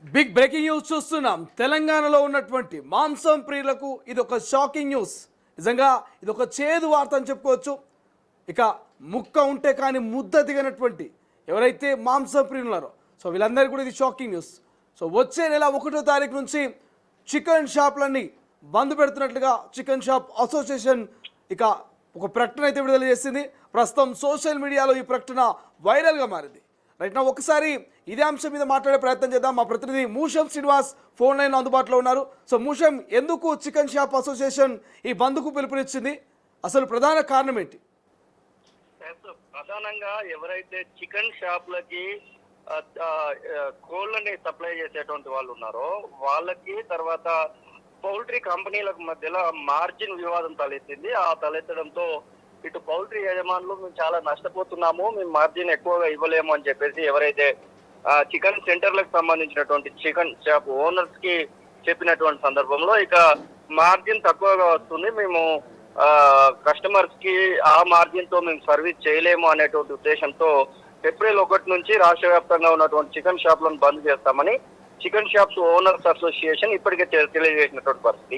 Big breaking news చూస్తున్నాం. తెలంగాణలో ఉన్నటువంటి మాంసం ప్రియులకు ఇది ఒక షాకింగ్ న్యూస్. నిజంగా ఇది ఒక చేదు వార్త అని చెప్పుకోవచ్చు. ఇక ముక్క ఉంటే కానీ ముద్ద దిగనటువంటి ఎవరైతే మాంసం ప్రియులు ఉన్నారో సో వీళ్ళందరికీ కూడా ఇది షాకింగ్ న్యూస్. సో వచ్చే నెల 1వ తారీఖు నుంచి చికెన్ షాప్లన్నీ బంద్ పెడుతున్నట్లుగా చికెన్ షాప్ అసోసియేషన్ ఇక ఒక ప్రకటన అయితే విడుదల చేసింది. ప్రస్తుతం సోషల్ మీడియాలో ఈ ప్రకటన వైరల్గా మారింది. రైట్ నా ఒకసారి ఇదే అంశం మీద మాట్లాడే ప్రయత్నం చేద్దాం. మా ప్రతినిధి మూషం శ్రీనివాస్ ఫోన్ లైన్ అందుబాటులో ఉన్నారు. సో మూషం, ఎందుకు చికెన్ షాప్ అసోసియేషన్ ఈ బంద్కు పిలుపునిచ్చింది? అసలు ప్రధాన కారణం ఏంటి? ప్రధానంగా ఎవరైతే చికెన్ షాప్లకి కోళ్ళని సప్లై చేసేటువంటి వాళ్ళు ఉన్నారో వాళ్ళకి, తర్వాత పౌల్ట్రీ కంపెనీలకు మధ్యలో మార్జిన్ వివాదం తలెత్తింది. ఆ తలెత్తడంతో ఇటు పౌల్ట్రీ యజమానులు మేము చాలా నష్టపోతున్నాము, మేము మార్జిన్ ఎక్కువగా ఇవ్వలేము అని చెప్పేసి ఎవరైతే చికెన్ సెంటర్లకు సంబంధించినటువంటి చికెన్ షాప్ ఓనర్స్ కి చెప్పినటువంటి సందర్భంలో ఇక మార్జిన్ తక్కువగా వస్తుంది, మేము కస్టమర్స్ కి ఆ మార్జిన్ తో మేము సర్వీస్ చేయలేము అనేటువంటి ఉద్దేశంతో ఏప్రిల్ 1 నుంచి రాష్ట్ర వ్యాప్తంగా ఉన్నటువంటి చికెన్ షాప్లను బంద్ చేస్తామని చికెన్ షాప్స్ ఓనర్స్ అసోసియేషన్ ఇప్పటికే తెలియజేసినటువంటి పరిస్థితి.